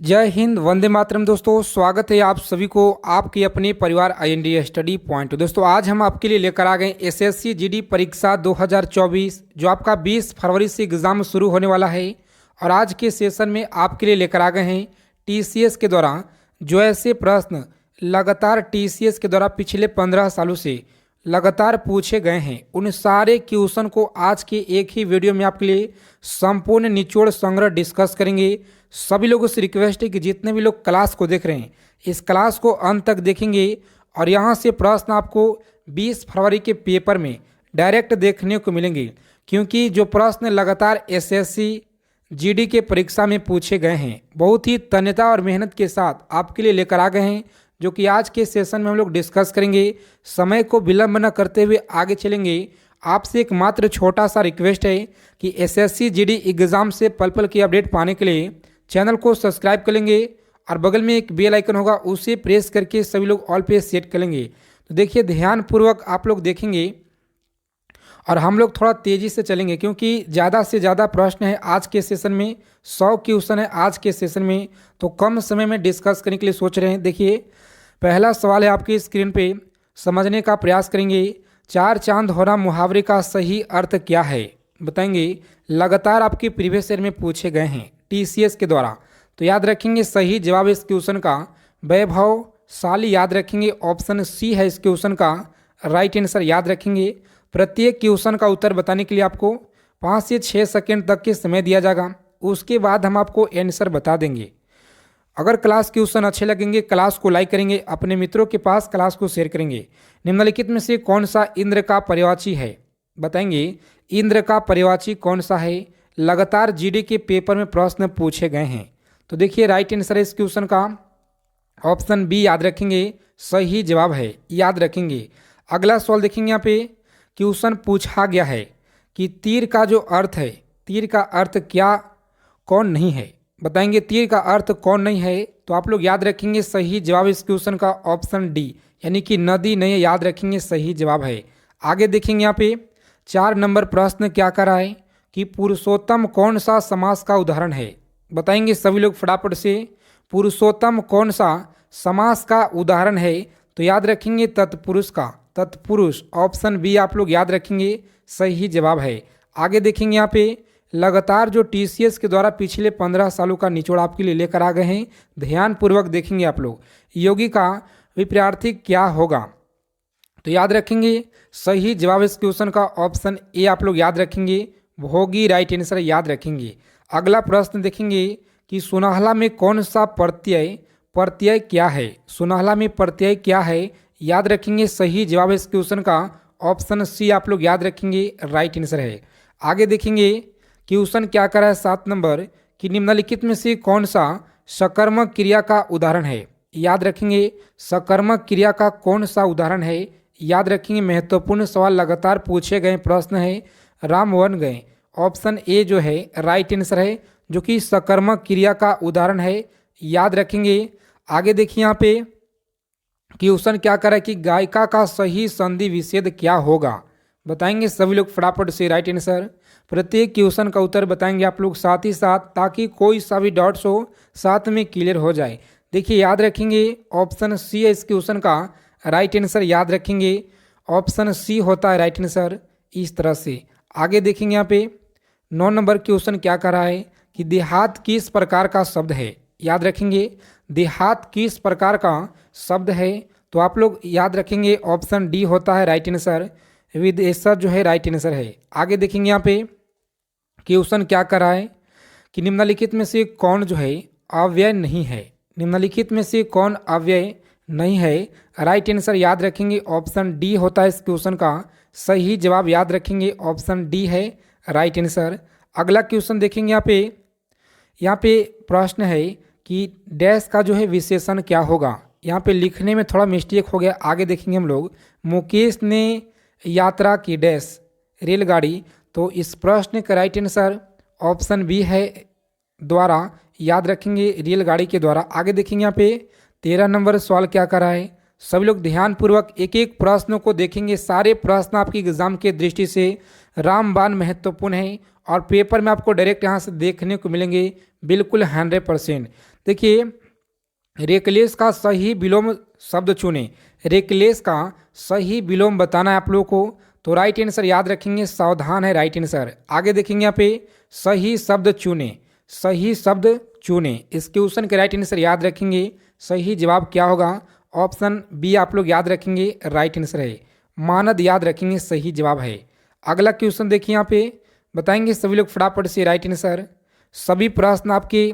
जय हिंद, वंदे मातरम। दोस्तों, स्वागत है आप सभी को आपके अपने परिवार IND स्टडी पॉइंट। दोस्तों, आज हम आपके लिए लेकर आ गए SSC GD परीक्षा 2024 जो आपका 20 फरवरी से एग्ज़ाम शुरू होने वाला है। और आज के सेशन में आपके लिए लेकर आ गए हैं TCS के द्वारा जो ऐसे प्रश्न लगातार TCS के द्वारा पिछले 15 सालों से लगातार पूछे गए हैं, उन सारे क्वेश्चन को आज के एक ही वीडियो में आपके लिए संपूर्ण निचोड़ संग्रह डिस्कस करेंगे। सभी लोगों से रिक्वेस्ट है कि जितने भी लोग क्लास को देख रहे हैं इस क्लास को अंत तक देखेंगे और यहाँ से प्रश्न आपको 20 फरवरी के पेपर में डायरेक्ट देखने को मिलेंगे, क्योंकि जो प्रश्न लगातार SSC GD के परीक्षा में पूछे गए हैं बहुत ही तन्यता और मेहनत के साथ आपके लिए लेकर आ गए हैं, जो कि आज के सेशन में हम लोग डिस्कस करेंगे। समय को विलंब न करते हुए आगे चलेंगे। आपसे एक मात्र छोटा सा रिक्वेस्ट है कि SSC GD एग्ज़ाम से पल पल की अपडेट पाने के लिए चैनल को सब्सक्राइब कर लेंगे और बगल में एक बेल आइकन होगा उसे प्रेस करके सभी लोग ऑल पे सेट कर लेंगे। तो देखिए, ध्यानपूर्वक आप लोग देखेंगे और हम लोग थोड़ा तेज़ी से चलेंगे, क्योंकि ज़्यादा से ज़्यादा प्रश्न है आज के सेशन में। 100 क्वेश्चन है आज के सेशन में, तो कम समय में डिस्कस करने के लिए सोच रहे हैं। देखिए, पहला सवाल है आपकी स्क्रीन पे, समझने का प्रयास करेंगे। चार चांद होना मुहावरे का सही अर्थ क्या है, बताएंगे। लगातार आपके प्रीवियस ईयर में पूछे गए हैं TCS के द्वारा, तो याद रखेंगे सही जवाब इस क्वेश्चन का वैभवशाली याद रखेंगे। ऑप्शन सी है इस क्वेश्चन का राइट आंसर याद रखेंगे। प्रत्येक क्वेश्चन का उत्तर बताने के लिए आपको 5 से 6 सेकेंड तक के समय दिया जाएगा, उसके बाद हम आपको आंसर बता देंगे। अगर क्लास क्वेश्चन अच्छे लगेंगे क्लास को लाइक करेंगे, अपने मित्रों के पास क्लास को शेयर करेंगे। निम्नलिखित में से कौन सा इंद्र का पर्यायवाची है, बताएंगे। इंद्र का पर्यायवाची कौन सा है, लगातार GD के पेपर में प्रश्न पूछे गए हैं। तो देखिए, राइट आंसर है इस क्वेश्चन का ऑप्शन बी याद रखेंगे, सही जवाब है याद रखेंगे। अगला सवाल देखेंगे, यहाँ पे क्वेश्चन पूछा गया है कि तीर का जो अर्थ है, तीर का अर्थ क्या कौन नहीं है, बताएंगे। तीर का अर्थ कौन नहीं है, तो आप लोग याद रखेंगे सही जवाब इस क्वेश्चन का ऑप्शन डी, यानी कि नदी नहीं है, याद रखेंगे सही जवाब है। आगे देखेंगे, यहाँ पे 4 नंबर प्रश्न क्या कर रहा है कि पुरुषोत्तम कौन सा समास का उदाहरण है, बताएंगे सभी लोग फटाफट से। पुरुषोत्तम कौन सा समास का उदाहरण है, तो याद रखेंगे तत्पुरुष का, तत्पुरुष ऑप्शन बी आप लोग याद रखेंगे सही जवाब है। आगे देखेंगे, यहाँ पे लगातार जो TCS के द्वारा पिछले 15 सालों का निचोड़ आपके लिए लेकर आ गए हैं, ध्यानपूर्वक देखेंगे आप लोग। योगी का विपरीतार्थी क्या होगा, तो याद रखेंगे सही जवाब इस क्वेश्चन का ऑप्शन ए आप लोग याद रखेंगे, भोगी राइट आंसर याद रखेंगे। अगला प्रश्न देखेंगे कि सुनहला में कौन सा प्रत्यय प्रत्यय क्या है, सुनहला में प्रत्यय क्या है, याद रखेंगे सही जवाब इस क्वेश्चन का ऑप्शन सी आप लोग याद रखेंगे राइट आंसर है। आगे देखेंगे क्वेश्चन क्या कर रहा है 7 नंबर कि निम्नलिखित में से कौन सा सकर्मक क्रिया का उदाहरण है, याद रखेंगे सकर्मक क्रिया का कौन सा उदाहरण है, याद रखेंगे। महत्वपूर्ण सवाल लगातार पूछे गए प्रश्न है, राम वन गए ऑप्शन ए जो है राइट आंसर है, जो कि सकर्मक क्रिया का उदाहरण है, याद रखेंगे। आगे देखिए, यहाँ पे क्वेश्चन क्या कर रहा है कि गायिका का सही संधि विच्छेद क्या होगा, बताएंगे सभी लोग फटाफट से राइट आंसर। प्रत्येक क्वेश्चन का उत्तर बताएंगे आप लोग साथ ही साथ, ताकि कोई सा भी डाउट्स हो साथ में क्लियर हो जाए। देखिए, याद रखेंगे ऑप्शन सी है इस क्वेश्चन का राइट आंसर, याद रखेंगे ऑप्शन सी होता है राइट आंसर इस तरह से। आगे देखेंगे, यहाँ पे 9 नंबर क्वेश्चन क्या कर रहा है कि देहात किस प्रकार का शब्द है, याद रखेंगे देहात किस प्रकार का शब्द है, तो आप लोग याद रखेंगे ऑप्शन डी होता है राइट आंसर, विदेशर जो है राइट आंसर है। आगे देखेंगे, यहाँ पे क्वेश्चन क्या कर रहा है कि निम्नलिखित में से कौन जो है अव्यय नहीं है, निम्नलिखित में से कौन अव्यय नहीं है, राइट आंसर याद रखेंगे ऑप्शन डी होता है इस क्वेश्चन का सही जवाब, याद रखेंगे ऑप्शन डी है राइट आंसर। अगला क्वेश्चन देखेंगे, यहाँ पे प्रश्न है कि डैश का जो है विशेषण क्या होगा, यहाँ पे लिखने में थोड़ा मिस्टेक हो गया। आगे देखेंगे हम लोग, मुकेश ने यात्रा की डैश रेलगाड़ी, तो इस प्रश्न का राइट आंसर ऑप्शन बी है द्वारा, याद रखेंगे रेलगाड़ी के द्वारा। आगे देखेंगे, यहाँ पे 13 नंबर सवाल क्या कर रहा है, सभी लोग ध्यानपूर्वक एक एक प्रश्नों को देखेंगे। सारे प्रश्न आपकी एग्जाम के दृष्टि से रामबाण महत्वपूर्ण है और पेपर में आपको डायरेक्ट यहाँ से देखने को मिलेंगे बिल्कुल 100%। देखिए, रेकलेस का सही विलोम शब्द चुनें। रेकलेस का सही विलोम बताना है आप लोगों को, तो राइट आंसर याद रखेंगे सावधान है राइट आंसर। आगे देखेंगे यहाँ पे सही शब्द चुनें, सही शब्द चुनें, इस क्वेश्चन के राइट आंसर याद रखेंगे। सही जवाब क्या होगा? ऑप्शन बी आप लोग याद रखेंगे राइट आंसर है। मानद याद रखेंगे सही जवाब है। अगला क्वेश्चन देखिए, यहाँ पे बताएंगे सभी लोग फटाफट से राइट आंसर। सभी प्रश्न आपके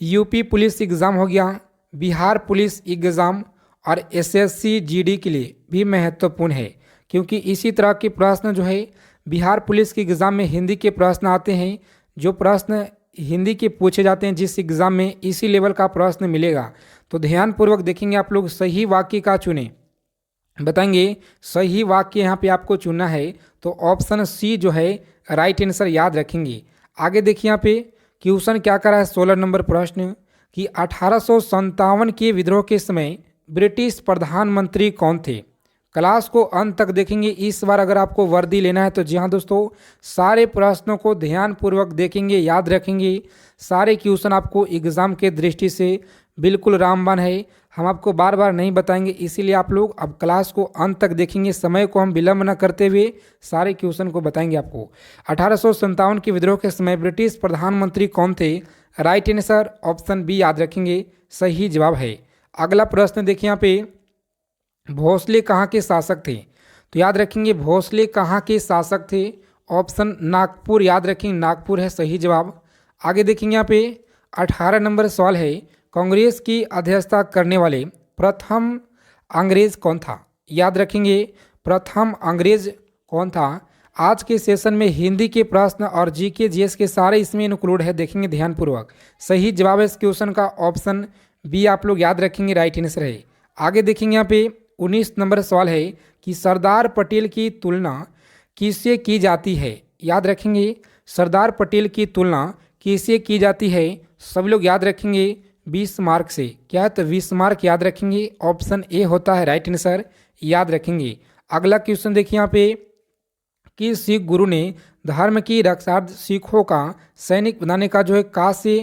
यूपी पुलिस एग्ज़ाम हो गया, बिहार पुलिस एग्ज़ाम और एसएससी जीडी के लिए भी महत्वपूर्ण है, क्योंकि इसी तरह के प्रश्न जो है बिहार पुलिस के एग्ज़ाम में हिंदी के प्रश्न आते हैं। जो प्रश्न हिंदी के पूछे जाते हैं जिस एग्ज़ाम में, इसी लेवल का प्रश्न मिलेगा। तो ध्यानपूर्वक देखेंगे आप लोग, सही वाक्य का चुनें। बताएंगे सही वाक्य यहाँ पे आपको चुनना है, तो ऑप्शन सी जो है राइट आंसर याद रखेंगे। आगे देखिए यहाँ पे क्वेश्चन क्या करा है, 16 नंबर प्रश्न कि 1857 के विद्रोह के समय ब्रिटिश प्रधानमंत्री कौन थे? क्लास को अंत तक देखेंगे। इस बार अगर आपको वर्दी लेना है तो जी हाँ दोस्तों, सारे प्रश्नों को ध्यानपूर्वक देखेंगे, याद रखेंगे। सारे क्वेश्चन आपको एग्ज़ाम के दृष्टि से बिल्कुल रामबाण है, हम आपको बार बार नहीं बताएंगे, इसीलिए आप लोग अब क्लास को अंत तक देखेंगे। समय को हम विलंब न करते हुए सारे क्वेश्चन को बताएंगे आपको। 1857 के विद्रोह के समय ब्रिटिश प्रधानमंत्री कौन थे? राइट आंसर ऑप्शन बी याद रखेंगे सही जवाब है। अगला प्रश्न देखिए यहाँ पे, भोसले कहाँ के शासक थे? तो याद रखेंगे भोसले कहाँ के शासक थे? ऑप्शन नागपुर याद रखेंगे, नागपुर है सही जवाब। आगे देखेंगे यहाँ पे 18 नंबर सवाल है, कांग्रेस की अध्यक्षता करने वाले प्रथम अंग्रेज कौन था? याद रखेंगे प्रथम अंग्रेज कौन था। आज के सेशन में हिंदी के प्रश्न और जीके जीएस के सारे इसमें इंक्लूड है, देखेंगे ध्यानपूर्वक। सही जवाब है इस क्वेश्चन का ऑप्शन बी आप लोग याद रखेंगे राइट आंसर है। आगे देखेंगे यहाँ पे 19 नंबर सवाल है कि सरदार पटेल की तुलना किससे की जाती है? याद रखेंगे सरदार पटेल की तुलना किससे की जाती है? सभी लोग याद रखेंगे बिस्मार्क से। क्या है? तो बिस्मार्क याद रखेंगे, ऑप्शन ए होता है राइट आंसर, याद रखेंगे। अगला क्वेश्चन देखिए यहाँ पे कि सिख गुरु ने धर्म की रक्षार्थ सिखों का सैनिक बनाने का जो है कहाँ से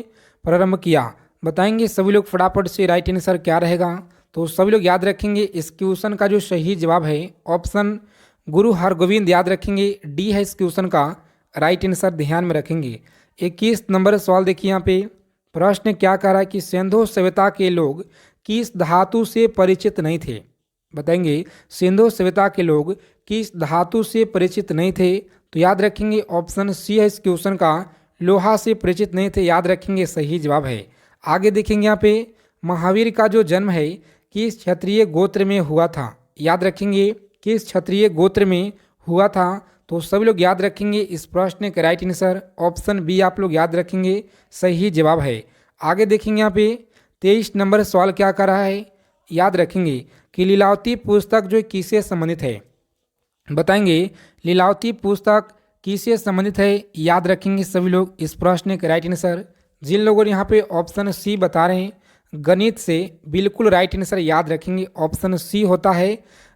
प्रारंभ किया? बताएंगे सभी लोग फटाफट से राइट आंसर क्या रहेगा। तो सभी लोग याद रखेंगे इस क्वेश्चन का जो सही जवाब है ऑप्शन गुरु हरगोविंद याद रखेंगे, डी है इस क्वेश्चन का राइट आंसर, ध्यान में रखेंगे। 21 नंबर सवाल देखिए यहाँ पे प्रश्न क्या कह रहा है कि सिंधु सभ्यता के लोग किस धातु से परिचित नहीं थे? बताएंगे सिंधु सभ्यता के लोग किस धातु से परिचित नहीं थे? तो याद रखेंगे ऑप्शन सी है इस क्वेश्चन का, लोहा से परिचित नहीं थे, याद रखेंगे सही जवाब है। आगे देखेंगे यहाँ पे महावीर का जो जन्म है किस क्षत्रिय गोत्र में हुआ था? याद रखेंगे किस क्षत्रिय गोत्र में हुआ था। तो सभी लोग याद रखेंगे इस प्रश्न का राइट आंसर ऑप्शन बी आप लोग याद रखेंगे सही जवाब है। आगे देखेंगे यहाँ पे 23 नंबर सवाल क्या कर रहा है, याद रखेंगे कि लीलावती पुस्तक जो किससे संबंधित है? बताएंगे लीलावती पुस्तक किससे संबंधित है? याद रखेंगे सभी लोग इस प्रश्न का राइट आंसर। जिन लोगों ने यहाँ पे ऑप्शन सी बता रहे हैं गणित से, बिल्कुल राइट आंसर याद रखेंगे, ऑप्शन सी होता है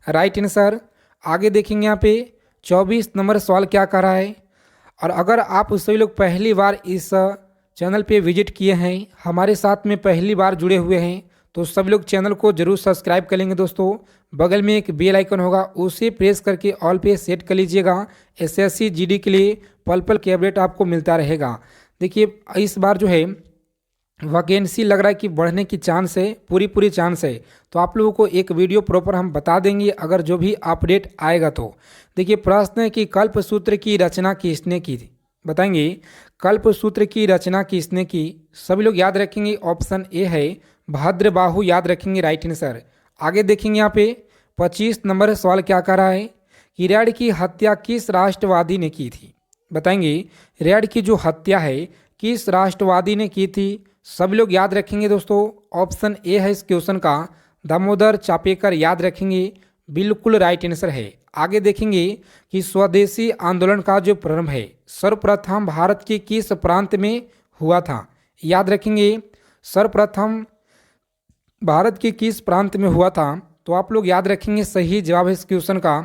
राइट आंसर। आगे देखेंगे यहाँ पे 24 नंबर सवाल क्या कर रहा है, और अगर आप सभी लोग पहली बार इस चैनल पे विजिट किए हैं, हमारे साथ में पहली बार जुड़े हुए हैं, तो सभी लोग चैनल को जरूर सब्सक्राइब कर लेंगे दोस्तों। बगल में एक बेल आइकन होगा, उसे प्रेस करके ऑल पे सेट कर लीजिएगा। एसएससी जीडी के लिए पल पल के अपडेट आपको मिलता रहेगा। देखिए इस बार जो है वैकेंसी लग रहा है कि बढ़ने की चांस है, पूरी चांस है, तो आप लोगों को एक वीडियो प्रॉपर हम बता देंगे अगर जो भी अपडेट आएगा तो। देखिए प्रश्न है कि कल्पसूत्र की रचना किसने की थी? बताएंगे कल्पसूत्र की रचना किसने की? सभी लोग याद रखेंगे ऑप्शन ए है भद्रबाहु, याद रखेंगे राइट आंसर। आगे देखेंगे यहाँ पे 25 नंबर सवाल क्या कर रहा है कि रेड की हत्या किस राष्ट्रवादी ने की थी? बताएंगे रेड की जो हत्या है किस राष्ट्रवादी ने की थी? सभी लोग याद रखेंगे दोस्तों, ऑप्शन ए है इस क्वेश्चन का, दामोदर चापेकर, याद रखेंगे बिल्कुल राइट आंसर है। आगे देखेंगे कि स्वदेशी आंदोलन का जो प्रारंभ है सर्वप्रथम भारत के किस प्रांत में हुआ था? याद रखेंगे सर्वप्रथम भारत के किस प्रांत में हुआ था? तो आप लोग याद रखेंगे सही जवाब है इस क्वेश्चन का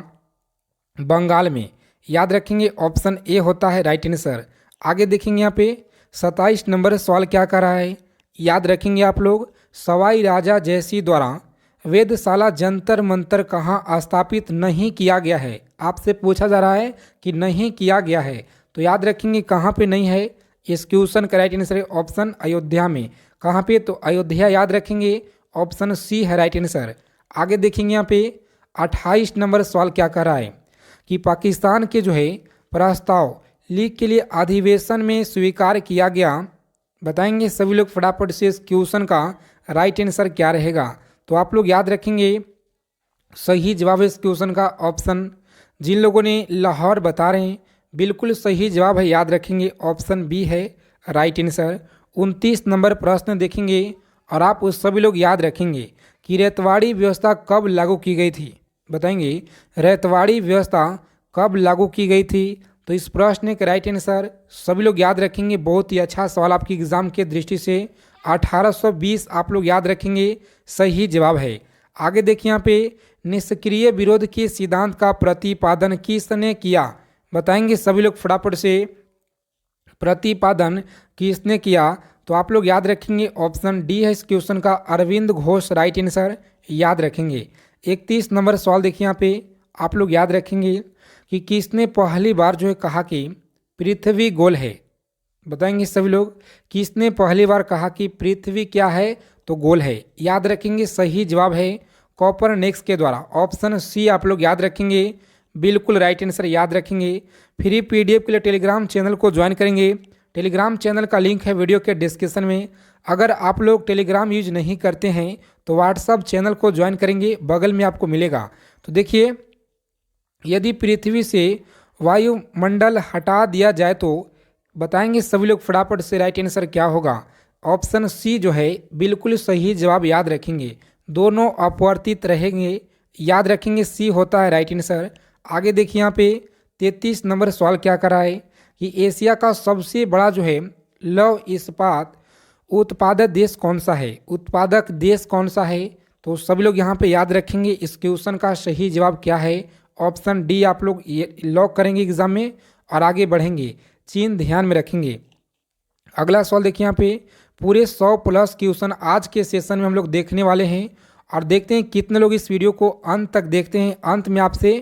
बंगाल में, याद रखेंगे ऑप्शन ए होता है राइट आंसर। आगे देखेंगे यहाँ पे 27 नंबर सवाल क्या कर रहा है, याद रखेंगे आप लोग। सवाई राजा जयसिंह द्वारा वेधशाला जंतर मंतर कहाँ स्थापित नहीं किया गया है। आपसे पूछा जा रहा है कि नहीं किया गया है, तो याद रखेंगे कहाँ पे नहीं है। इस क्वेश्चन का राइट आंसर है ऑप्शन अयोध्या में। कहाँ पे, तो अयोध्या याद रखेंगे, ऑप्शन सी है राइट आंसर। आगे देखेंगे यहाँ पे 28 नंबर सवाल क्या कर रहा है कि पाकिस्तान के जो है प्रस्ताव लीग के लिए अधिवेशन में स्वीकार किया गया। बताएंगे सभी लोग फटाफट से इस क्वेश्चन का राइट आंसर क्या रहेगा। तो आप लोग याद रखेंगे सही जवाब इस क्वेश्चन का ऑप्शन, जिन लोगों ने लाहौर बता रहे हैं बिल्कुल सही जवाब है, याद रखेंगे ऑप्शन बी है राइट आंसर। 29 नंबर प्रश्न देखेंगे और आप उस सभी लोग याद रखेंगे कि रैतवाड़ी व्यवस्था कब लागू की गई थी। बताएंगे रैतवाड़ी व्यवस्था कब लागू की गई थी। तो इस प्रश्न के राइट आंसर सभी लोग याद रखेंगे। बहुत ही अच्छा सवाल आपकी एग्जाम के दृष्टि से 1820 आप लोग याद रखेंगे सही जवाब है। आगे देखिए यहाँ पे निष्क्रिय विरोध के सिद्धांत का प्रतिपादन किसने किया। बताएंगे सभी लोग फटाफट से प्रतिपादन किसने किया। तो आप लोग याद रखेंगे ऑप्शन डी है इस क्वेश्चन का अरविंद घोष राइट आंसर याद रखेंगे। 31 नंबर सवाल देखिए यहाँ पे आप लोग याद रखेंगे कि किसने पहली बार जो है कहा कि पृथ्वी गोल है। बताएंगे सभी लोग किसने पहली बार कहा कि पृथ्वी क्या है, तो गोल है। याद रखेंगे सही जवाब है कोपरनिकस के द्वारा, ऑप्शन सी आप लोग याद रखेंगे बिल्कुल राइट आंसर याद रखेंगे। फ्री पीडीएफ के लिए टेलीग्राम चैनल को ज्वाइन करेंगे। टेलीग्राम चैनल का लिंक है वीडियो के डिस्क्रिप्शन में। अगर आप लोग टेलीग्राम यूज नहीं करते हैं तो व्हाट्सअप चैनल को ज्वाइन करेंगे, बगल में आपको मिलेगा। तो देखिए यदि पृथ्वी से वायुमंडल हटा दिया जाए तो बताएंगे सभी लोग फटाफट से राइट आंसर क्या होगा। ऑप्शन सी जो है बिल्कुल सही जवाब याद रखेंगे, दोनों अपवर्तित रहेंगे, याद रखेंगे सी होता है राइट आंसर। आगे देखिए यहाँ पे 33 नंबर सवाल क्या कर रहा है कि एशिया का सबसे बड़ा जो है लौह इस्पात उत्पादक देश कौन सा है। उत्पादक देश कौन सा है, तो सभी लोग यहाँ पे याद रखेंगे इस क्वेश्चन का सही जवाब क्या है। ऑप्शन डी आप लोग लॉक करेंगे एग्जाम में और आगे बढ़ेंगे। चीन ध्यान में रखेंगे। अगला सवाल देखिए यहाँ पे पूरे 100 प्लस क्वेश्चन आज के सेशन में हम लोग देखने वाले हैं और देखते हैं कितने लोग इस वीडियो को अंत तक देखते हैं। अंत में आपसे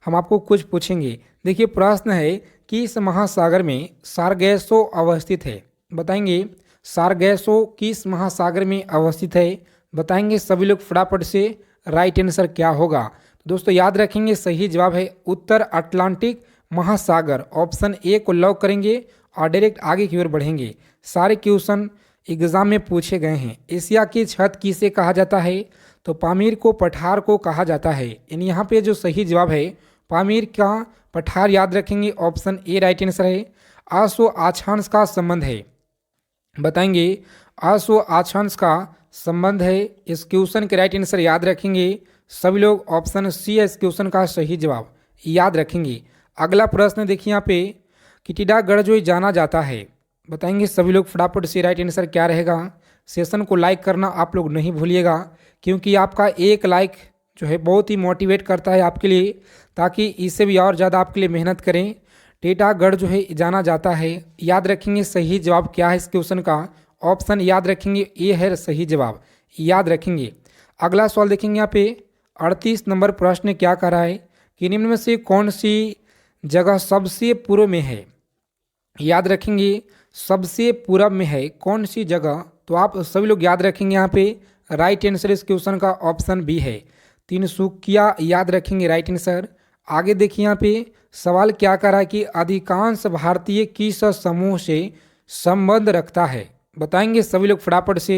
हम आपको कुछ पूछेंगे। देखिए प्रश्न है कि इस महासागर में सारगैसो अवस्थित है। बताएंगे सारगैसो किस महासागर में अवस्थित है। बताएंगे सभी लोग फटाफट से राइट आंसर क्या होगा। दोस्तों याद रखेंगे सही जवाब है उत्तर अटलांटिक महासागर, ऑप्शन ए को लॉक करेंगे और डायरेक्ट आगे की ओर बढ़ेंगे। सारे क्वेश्चन एग्जाम में पूछे गए हैं। एशिया की छत किसे कहा जाता है, तो पामीर को पठार को कहा जाता है। यानी यहाँ पे जो सही जवाब है पामीर का पठार याद रखेंगे, ऑप्शन ए राइट आंसर है। आशो आछांश का संबंध है। बताएंगे आशो आछांश का संबंध है। इस क्वेश्चन के राइट आंसर याद रखेंगे सभी लोग, ऑप्शन सी है इस क्वेश्चन का सही जवाब याद रखेंगे। अगला प्रश्न देखिए यहाँ पे कि टिटागढ़ जो जाना जाता है। बताएंगे सभी लोग फटाफट से राइट आंसर क्या रहेगा। सेशन को लाइक करना आप लोग नहीं भूलिएगा, क्योंकि आपका एक लाइक जो है बहुत ही मोटिवेट करता है आपके लिए, ताकि इससे भी और ज़्यादा आपके लिए मेहनत करें। टिटागढ़ जो है जाना जाता है, याद रखेंगे सही जवाब क्या है इस क्वेश्चन का। ऑप्शन याद रखेंगे ए है सही जवाब याद रखेंगे। अगला सवाल देखेंगे यहाँ पे 38 नंबर प्रश्न क्या कर रहा है कि निम्न में से कौन सी जगह सबसे पूर्व में है। याद रखेंगे सबसे पूर्व में है कौन सी जगह, तो आप सभी लोग याद रखेंगे यहाँ पे राइट आंसर इस क्वेश्चन का ऑप्शन बी है तिनसुकिया, याद रखेंगे राइट आंसर। आगे देखिए यहाँ पे सवाल क्या कर रहा है कि अधिकांश भारतीय किस समूह से संबंध रखता है। बताएंगे सभी लोग फटाफट से।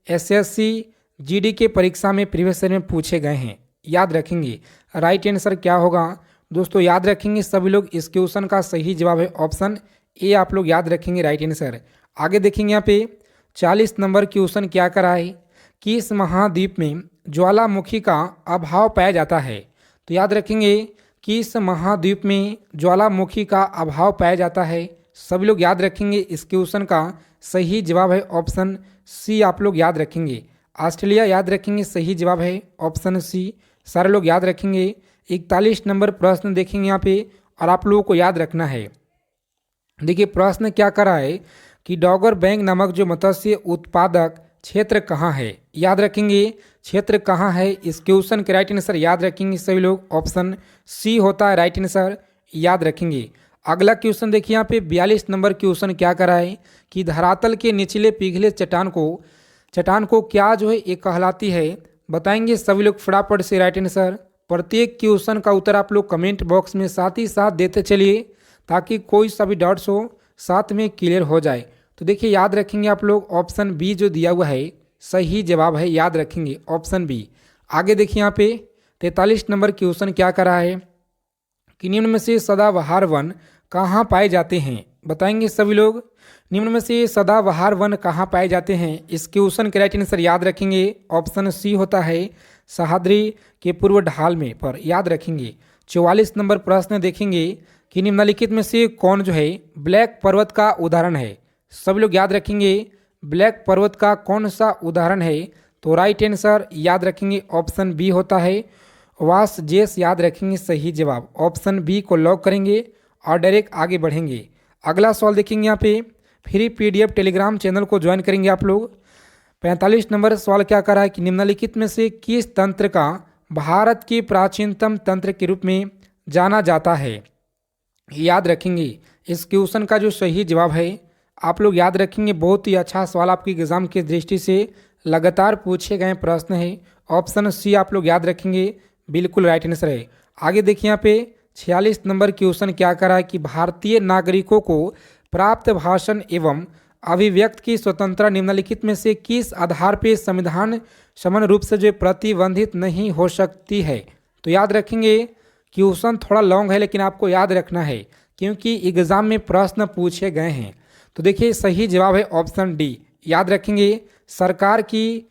एसएससी जीडी के परीक्षा में प्रीवियस ईयर में पूछे गए हैं, याद रखेंगे राइट आंसर क्या होगा। दोस्तों याद रखेंगे सभी लोग इस क्वेश्चन का सही जवाब है ऑप्शन ए आप लोग याद रखेंगे राइट आंसर। आगे देखेंगे यहाँ पे 40 नंबर क्वेश्चन क्या करा है कि इस महाद्वीप में ज्वालामुखी का अभाव पाया जाता है। तो याद रखेंगे कि इस महाद्वीप में ज्वालामुखी का अभाव पाया जाता है। सभी लोग याद रखेंगे इस क्वेश्चन का सही जवाब है ऑप्शन सी आप लोग याद रखेंगे। ऑस्ट्रेलिया याद रखेंगे सही जवाब है ऑप्शन सी, सारे लोग याद रखेंगे। 41 नंबर प्रश्न देखेंगे यहाँ पे और आप लोगों को याद रखना है। देखिए प्रश्न क्या कर रहा है कि डॉगर बैंक नामक जो मत्स्य उत्पादक क्षेत्र कहाँ है। याद रखेंगे क्षेत्र कहाँ है। इस क्वेश्चन के राइट आंसर याद रखेंगे सभी लोग ऑप्शन सी होता है राइट आंसर, याद रखेंगे। अगला क्वेश्चन देखिए यहाँ पे 42 नंबर क्वेश्चन क्या करा है कि धरातल के निचले पिघले चट्टान को क्या जो है ये कहलाती है। बताएंगे सभी लोग फटाफट से राइट आंसर। प्रत्येक क्वेश्चन का उत्तर आप लोग कमेंट बॉक्स में साथ ही साथ देते चलिए ताकि कोई सा भी डाउट्स हो साथ में क्लियर हो जाए। तो देखिए याद रखेंगे आप लोग ऑप्शन बी जो दिया हुआ है सही जवाब है, याद रखेंगे ऑप्शन बी। आगे देखिए यहाँ पे 43 नंबर क्वेश्चन क्या करा है कि निम्न में से सदाबहार वन कहाँ पाए जाते हैं। बताएंगे सभी लोग निम्न में से सदाबहार वन कहाँ पाए जाते हैं। इस क्वेश्चन के राइट आंसर याद रखेंगे ऑप्शन सी होता है सह्याद्री के पूर्व ढाल में पर, याद रखेंगे। 44 नंबर प्रश्न देखेंगे कि निम्नलिखित में से कौन जो है ब्लैक पर्वत का उदाहरण है। सभी लोग याद रखेंगे ब्लैक पर्वत का कौन सा उदाहरण है। तो राइट आंसर याद रखेंगे ऑप्शन बी होता है वास जेस, याद रखेंगे सही जवाब। ऑप्शन बी को लॉक करेंगे और डायरेक्ट आगे बढ़ेंगे। अगला सवाल देखेंगे यहाँ पे फ्री पीडीएफ टेलीग्राम चैनल को ज्वाइन करेंगे आप लोग। 45 नंबर सवाल क्या कर रहा है कि निम्नलिखित में से किस तंत्र का भारत के प्राचीनतम तंत्र के रूप में जाना जाता है। याद रखेंगे इस क्वेश्चन का जो सही जवाब है आप लोग याद रखेंगे। बहुत ही अच्छा सवाल आपकी एग्जाम की दृष्टि से लगातार पूछे गए प्रश्न है। ऑप्शन सी आप लोग याद रखेंगे बिल्कुल राइट आंसर है। आगे देखिए यहाँ पे 46 नंबर क्वेश्चन क्या करा है कि भारतीय नागरिकों को प्राप्त भाषण एवं अभिव्यक्त की स्वतंत्रता निम्नलिखित में से किस आधार पर संविधान समान रूप से जो प्रतिबंधित नहीं हो सकती है। तो याद रखेंगे क्वेश्चन थोड़ा लॉन्ग है लेकिन आपको याद रखना है क्योंकि एग्जाम में प्रश्न पूछे गए हैं। तो देखिए सही जवाब है ऑप्शन डी, याद रखेंगे सरकार की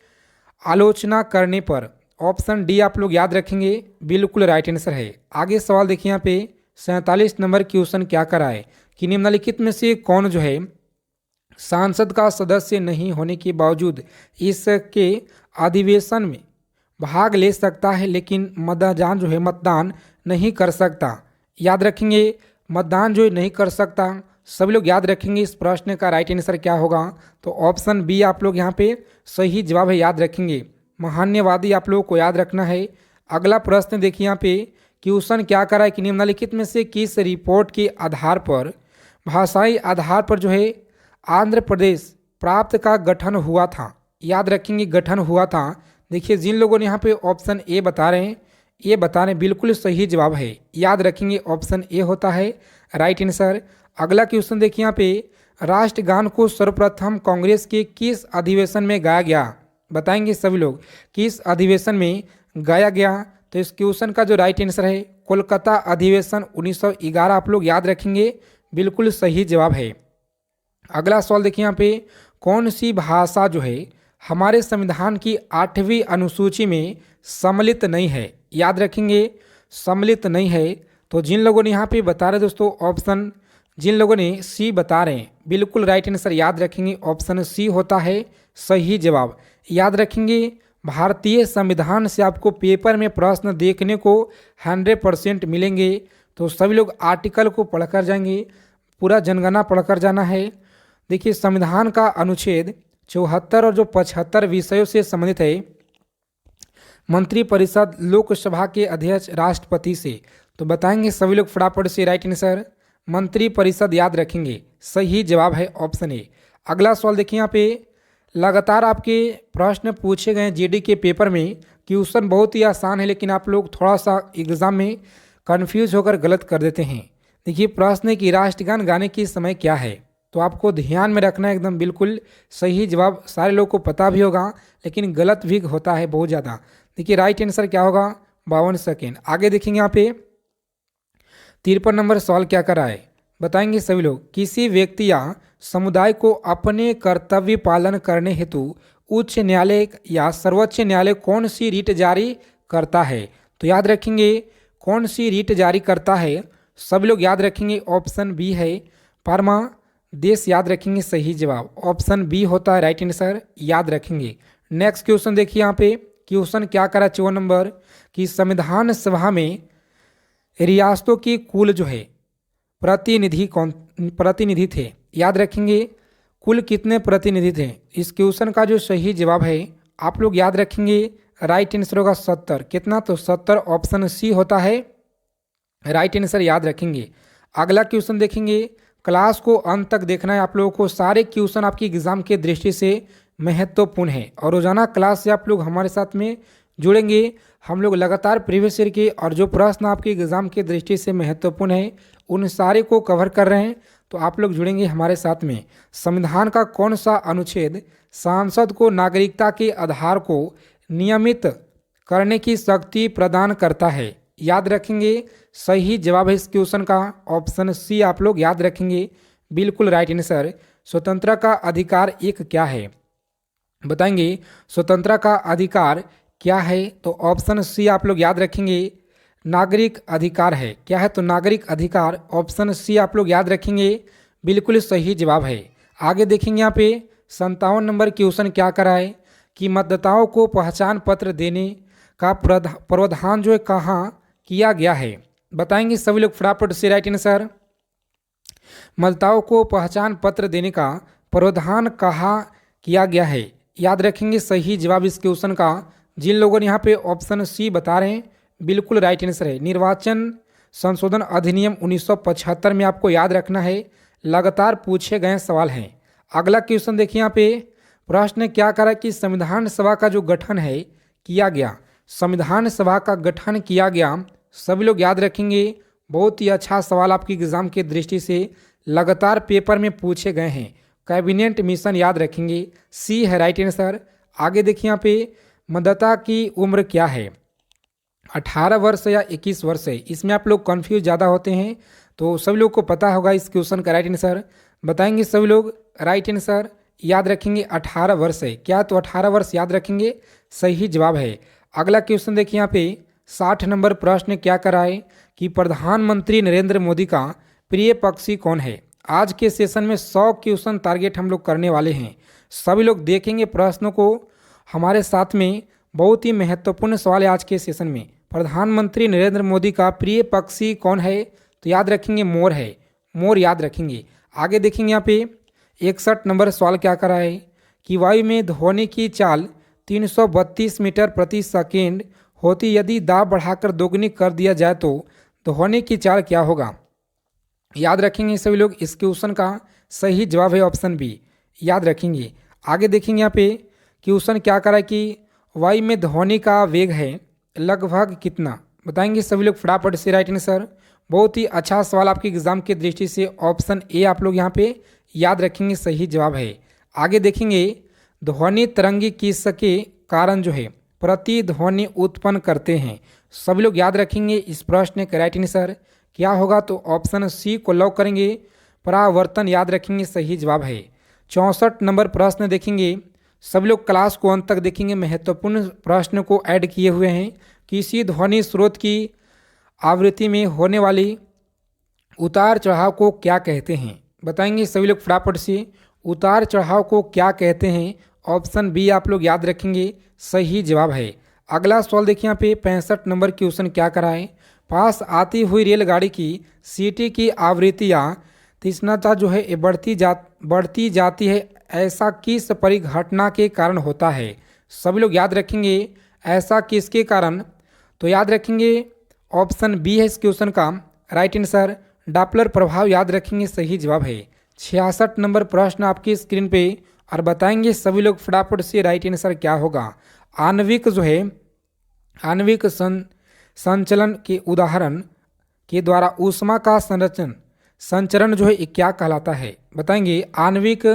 आलोचना करने पर। ऑप्शन डी आप लोग याद रखेंगे बिल्कुल राइट आंसर है। आगे सवाल देखिए यहाँ पे 47 नंबर क्वेश्चन क्या करा है कि निम्नलिखित में से कौन जो है सांसद का सदस्य नहीं होने के बावजूद इसके अधिवेशन में भाग ले सकता है लेकिन मतदान नहीं कर सकता। याद रखेंगे मतदान जो है नहीं कर सकता। सभी लोग याद रखेंगे इस प्रश्न का राइट आंसर क्या होगा। तो ऑप्शन बी आप लोग यहाँ पे सही जवाब है, याद रखेंगे महान्यवादी आप लोगों को याद रखना है। अगला प्रश्न देखिए यहाँ पे क्वेश्चन क्या करा है कि निम्नलिखित में से किस रिपोर्ट के आधार पर भाषाई आधार पर जो है आंध्र प्रदेश प्राप्त का गठन हुआ था। याद रखेंगे गठन हुआ था। देखिए जिन लोगों ने यहाँ पे ऑप्शन ए बता रहे हैं ये बता रहे हैं बिल्कुल सही जवाब है, याद रखेंगे ऑप्शन ए होता है राइट आंसर। अगला क्वेश्चन देखिए यहाँ पे राष्ट्रगान को सर्वप्रथम कांग्रेस के किस अधिवेशन में गाया गया। बताएंगे सभी लोग किस अधिवेशन में गाया गया। तो इस क्वेश्चन का जो राइट आंसर है कोलकाता अधिवेशन 1911 आप लोग याद रखेंगे बिल्कुल सही जवाब है। अगला सवाल देखिए यहाँ पे कौन सी भाषा जो है हमारे संविधान की 8वीं अनुसूची में सम्मिलित नहीं है। याद रखेंगे सम्मिलित नहीं है। तो जिन लोगों ने यहाँ पे बता रहे दोस्तों ऑप्शन जिन लोगों ने सी बता रहे हैं बिल्कुल राइट आंसर, याद रखेंगे ऑप्शन सी होता है सही जवाब। याद रखेंगे भारतीय संविधान से आपको पेपर में प्रश्न देखने को 100% मिलेंगे। तो सभी लोग आर्टिकल को पढ़कर जाएंगे, पूरा जनगणना पढ़कर जाना है। देखिए संविधान का अनुच्छेद 74 और जो 75 विषयों से संबंधित है। मंत्रिपरिषद लोकसभा के अध्यक्ष राष्ट्रपति से। तो बताएंगे सभी लोग फटाफट से राइट आंसर मंत्रिपरिषद, याद रखेंगे सही जवाब है ऑप्शन ए। अगला सवाल देखिए यहाँ पे लगातार आपके प्रश्न पूछे गए जीडी के पेपर में। क्वेश्चन बहुत ही आसान है लेकिन आप लोग थोड़ा सा एग्जाम में कंफ्यूज होकर गलत कर देते हैं। देखिए प्रश्न है कि राष्ट्रगान गाने की समय क्या है। तो आपको ध्यान में रखना है एकदम बिल्कुल सही जवाब। सारे लोग को पता भी होगा लेकिन गलत भी होता है बहुत ज़्यादा। देखिए राइट आंसर क्या होगा 52 सेकेंड। आगे देखेंगे यहाँ पे 53 नंबर सवाल क्या करा है। बताएंगे सभी लोग किसी व्यक्ति या समुदाय को अपने कर्तव्य पालन करने हेतु उच्च न्यायालय या सर्वोच्च न्यायालय कौन सी रीट जारी करता है। तो याद रखेंगे कौन सी रीट जारी करता है। सभी लोग याद रखेंगे ऑप्शन बी है परमादेश, याद रखेंगे सही जवाब ऑप्शन बी होता है राइट आंसर, याद रखेंगे। नेक्स्ट क्वेश्चन देखिए यहाँ पे क्वेश्चन क्या करा 54 नंबर कि संविधान सभा में रियासतों की कुल जो है प्रतिनिधि थे। याद रखेंगे कुल कितने प्रतिनिधि थे? इस क्वेश्चन का जो सही जवाब है आप लोग याद रखेंगे, राइट आंसर होगा 70। कितना? तो 70 ऑप्शन सी होता है राइट आंसर, याद रखेंगे। अगला क्वेश्चन देखेंगे, क्लास को अंत तक देखना है आप लोगों को। सारे क्वेश्चन आपकी एग्जाम के दृष्टि से महत्वपूर्ण है और रोजाना क्लास से आप लोग हमारे साथ में जुड़ेंगे। हम लोग लगातार प्रीवियस ईयर के और जो प्रश्न आपके एग्जाम के दृष्टि से महत्वपूर्ण है उन सारे को कवर कर रहे हैं, तो आप लोग जुड़ेंगे हमारे साथ में। संविधान का कौन सा अनुच्छेद सांसद को नागरिकता के आधार को नियमित करने की शक्ति प्रदान करता है? याद रखेंगे, सही जवाब है इस क्वेश्चन का ऑप्शन सी आप लोग याद रखेंगे, बिल्कुल राइट आंसर। स्वतंत्रता का अधिकार एक क्या है? बताएंगे स्वतंत्रता का अधिकार क्या है? तो ऑप्शन सी आप लोग याद रखेंगे, नागरिक अधिकार है। क्या है? तो नागरिक अधिकार, ऑप्शन सी आप लोग याद रखेंगे, बिल्कुल सही जवाब है। आगे देखेंगे यहाँ पे 57 नंबर क्वेश्चन क्या करा है कि मतदाताओं को पहचान पत्र देने का प्रावधान जो है कहाँ किया गया है? बताएंगे सभी लोग फटाफट से राइट आंसर। मतदाताओं को पहचान पत्र देने का प्रावधान कहाँ किया गया है? याद रखेंगे, सही जवाब इस क्वेश्चन का जिन लोगों ने यहाँ पे ऑप्शन सी बता रहे हैं बिल्कुल राइट आंसर है, निर्वाचन संशोधन अधिनियम 1975 में आपको याद रखना है। लगातार पूछे गए सवाल हैं। अगला क्वेश्चन देखिए, यहाँ पे प्रश्न क्या करा कि संविधान सभा का जो गठन है किया गया, संविधान सभा का गठन किया गया, सभी लोग याद रखेंगे। बहुत ही अच्छा सवाल आपकी एग्जाम के दृष्टि से लगातार पेपर में पूछे गए हैं। कैबिनेट मिशन याद रखेंगे, सी है राइट आंसर। आगे देखिए यहाँ पे मतदाता की उम्र क्या है? 18 वर्ष या 21 वर्ष है? इसमें आप लोग कंफ्यूज ज़्यादा होते हैं, तो सभी लोग को पता होगा इस क्वेश्चन का राइट आंसर। बताएंगे सभी लोग राइट आंसर, याद रखेंगे 18 वर्ष है। क्या? तो 18 वर्ष याद रखेंगे, सही जवाब है। अगला क्वेश्चन देखिए यहाँ पे 60 नंबर प्रश्न क्या कराए कि प्रधानमंत्री नरेंद्र मोदी का प्रिय पक्षी कौन है? आज के सेशन में 100 क्वेश्चन टारगेट हम लोग करने वाले हैं। सभी लोग देखेंगे प्रश्नों को हमारे साथ में, बहुत ही महत्वपूर्ण सवाल है आज के सेशन में। प्रधानमंत्री नरेंद्र मोदी का प्रिय पक्षी कौन है? तो याद रखेंगे मोर है, मोर याद रखेंगे। आगे देखेंगे यहाँ पे 61 नंबर सवाल क्या करा है कि वायु में ध्वनि की चाल 332 मीटर प्रति सेकेंड होती, यदि दाब बढ़ाकर दोगुनी कर दिया जाए तो ध्वनि की चाल क्या होगा? याद रखेंगे सभी लोग, इस क्वेश्चन का सही जवाब है ऑप्शन बी, याद रखेंगे। आगे देखेंगे यहाँ पे क्वेश्चन क्या करा कि वायु में ध्वनि का वेग है लगभग कितना? बताएंगे सभी लोग फटाफट से राइट आंसर। बहुत ही अच्छा सवाल आपकी एग्जाम की दृष्टि से, ऑप्शन ए आप लोग यहाँ पे याद रखेंगे, सही जवाब है। आगे देखेंगे ध्वनि तरंगी किसके कारण जो है प्रतिध्वनि उत्पन्न करते हैं? सभी लोग याद रखेंगे इस प्रश्न का राइट आंसर क्या होगा? तो ऑप्शन सी को लॉक करेंगे, परावर्तन याद रखेंगे, सही जवाब है। 64 नंबर प्रश्न देखेंगे, सभी लोग क्लास को अंत तक देखेंगे, महत्वपूर्ण प्रश्न को ऐड किए हुए हैं। किसी ध्वनि स्रोत की आवृत्ति में होने वाली उतार चढ़ाव को क्या कहते हैं? बताएंगे सभी लोग फटाफट से, उतार चढ़ाव को क्या कहते हैं? ऑप्शन बी आप लोग याद रखेंगे, सही जवाब है। अगला सवाल देखिए यहाँ पे 65 नंबर क्वेश्चन क्या कराए, पास आती हुई रेलगाड़ी की सीटी की आवृत्ति या तीक्ष्णता जो है ये बढ़ती जाती है, ऐसा किस परिघटना के कारण होता है? सभी लोग याद रखेंगे, ऐसा किसके कारण? तो याद रखेंगे ऑप्शन बी है इस क्वेश्चन का राइट आंसर, डॉपलर प्रभाव याद रखेंगे, सही जवाब है। 66 नंबर प्रश्न आपकी स्क्रीन पे, और बताएंगे सभी लोग फटाफट से राइट आंसर क्या होगा। आणविक जो है आणविक संचलन के उदाहरण के द्वारा ऊष्मा का संचरण जो है ये क्या कहलाता है? बताएंगे आणविक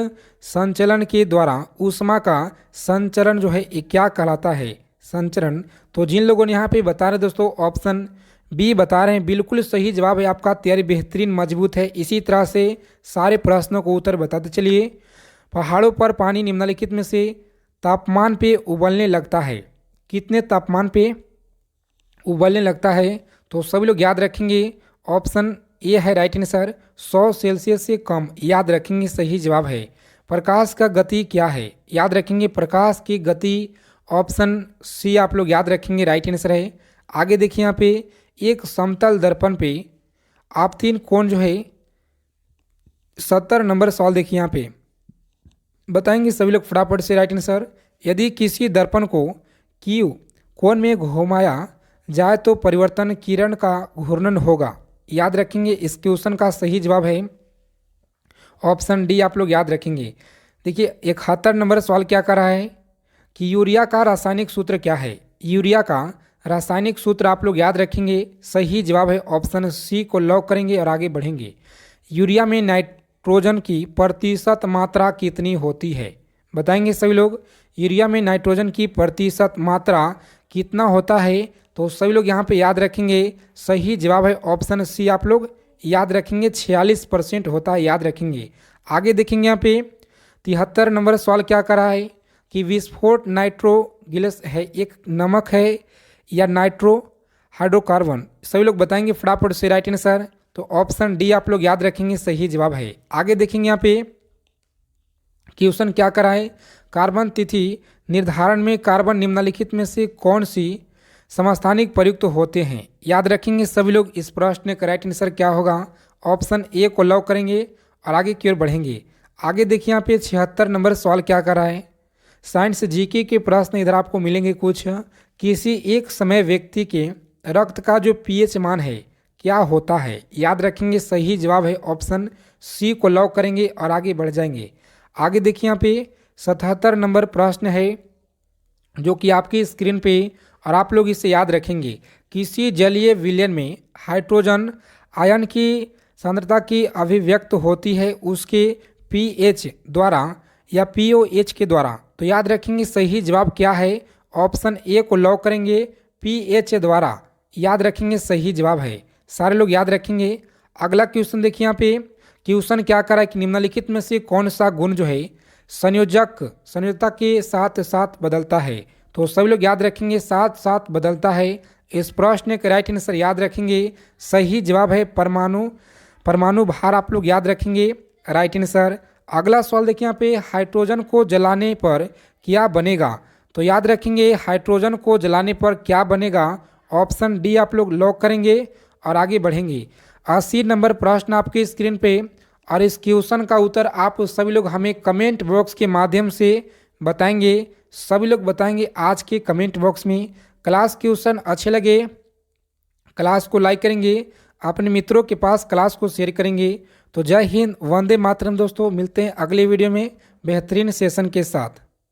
संचलन के द्वारा ऊष्मा का संचरण जो है ये क्या कहलाता है? संचरण। तो जिन लोगों ने यहाँ पे बता रहे दोस्तों ऑप्शन बी बता रहे हैं, बिल्कुल सही जवाब है आपका। तैयारी बेहतरीन मजबूत है। इसी तरह से सारे प्रश्नों को उत्तर बताते चलिए। पहाड़ों पर पानी निम्नलिखित में से तापमान पे उबलने लगता है, कितने तापमान पे उबलने लगता है? तो सभी लोग याद रखेंगे ऑप्शन ए है राइट आंसर, 100 सेल्सियस से कम, याद रखेंगे, सही जवाब है। प्रकाश का गति क्या है? याद रखेंगे प्रकाश की गति, ऑप्शन सी आप लोग याद रखेंगे, राइट आंसर है। आगे देखिए यहाँ पे एक समतल दर्पण पे आपतीन कोण जो है 70 नंबर सवाल देखिए यहाँ पे बताएंगे सभी लोग फटाफट से राइट आंसर। यदि किसी दर्पण को क्यू कोण में घुमाया जाए तो परिवर्तन किरण का घूर्णन होगा। याद रखेंगे इस क्वेश्चन का सही जवाब है ऑप्शन डी, आप लोग याद रखेंगे। देखिए 71 नंबर सवाल क्या कर रहा है कि यूरिया का रासायनिक सूत्र क्या है। यूरिया का रासायनिक सूत्र आप लोग याद रखेंगे, सही जवाब है ऑप्शन सी को लॉक करेंगे और आगे बढ़ेंगे। यूरिया में नाइट्रोजन की प्रतिशत मात्रा कितनी होती है, बताएंगे सभी लोग। यूरिया में नाइट्रोजन की प्रतिशत मात्रा कितना होता है, तो सभी लोग यहाँ पे याद रखेंगे, सही जवाब है ऑप्शन सी, आप लोग याद रखेंगे 46% होता है, याद रखेंगे। आगे देखेंगे यहाँ पे 73 नंबर सवाल क्या कर रहा है कि विस्फोट नाइट्रोगिलस है, एक नमक है या नाइट्रो हाइड्रोकार्बन। सभी लोग बताएंगे फटाफट से राइट आंसर, तो ऑप्शन डी आप लोग याद रखेंगे, सही जवाब है। आगे देखेंगे यहाँ पे क्वेश्चन क्या करा है, कार्बन तिथि निर्धारण में कार्बन निम्नलिखित में से कौन सी समस्थानिक प्रयुक्त होते हैं। याद रखेंगे सभी लोग इस प्रश्न का राइट आंसर क्या होगा, ऑप्शन ए को लॉक करेंगे और आगे की ओर बढ़ेंगे। आगे देखिए यहाँ पे 76 नंबर सवाल क्या कर रहा है, साइंस जीके के प्रश्न इधर आपको मिलेंगे कुछ। किसी एक समय व्यक्ति के रक्त का जो पीएच मान है क्या होता है, याद रखेंगे सही जवाब है ऑप्शन सी को लॉक करेंगे और आगे बढ़ जाएंगे। आगे देखिए यहाँ पे 77 नंबर प्रश्न है जो कि आपकी स्क्रीन पे, और आप लोग इसे याद रखेंगे। किसी जलीय विलयन में हाइड्रोजन आयन की सांद्रता की अभिव्यक्त होती है उसके पीएच द्वारा या पीओएच के द्वारा, तो याद रखेंगे सही जवाब क्या है, ऑप्शन ए को लॉक करेंगे, पीएच द्वारा, याद रखेंगे सही जवाब है, सारे लोग याद रखेंगे। अगला क्वेश्चन देखिए यहाँ पे क्वेश्चन क्या कर रहा है कि निम्नलिखित में से कौन सा गुण जो है संयोजकता के साथ साथ बदलता है, तो सभी लोग याद रखेंगे साथ साथ बदलता है। इस प्रश्न के राइट आंसर याद रखेंगे, सही जवाब है परमाणु भार, आप लोग याद रखेंगे राइट आंसर। अगला सवाल देखिए यहाँ पे हाइड्रोजन को जलाने पर क्या बनेगा, तो याद रखेंगे हाइड्रोजन को जलाने पर क्या बनेगा, ऑप्शन डी आप लोग लॉक करेंगे और आगे बढ़ेंगे। 80 नंबर प्रश्न आपकी स्क्रीन पे, और इस क्वेश्चन का उत्तर आप सभी लोग हमें कमेंट बॉक्स के माध्यम से बताएंगे, सभी लोग बताएंगे आज के कमेंट बॉक्स में। क्लास क्वेश्चन अच्छे लगे क्लास को लाइक करेंगे, अपने मित्रों के पास क्लास को शेयर करेंगे। तो जय हिंद, वंदे मातरम दोस्तों, मिलते हैं अगले वीडियो में बेहतरीन सेशन के साथ।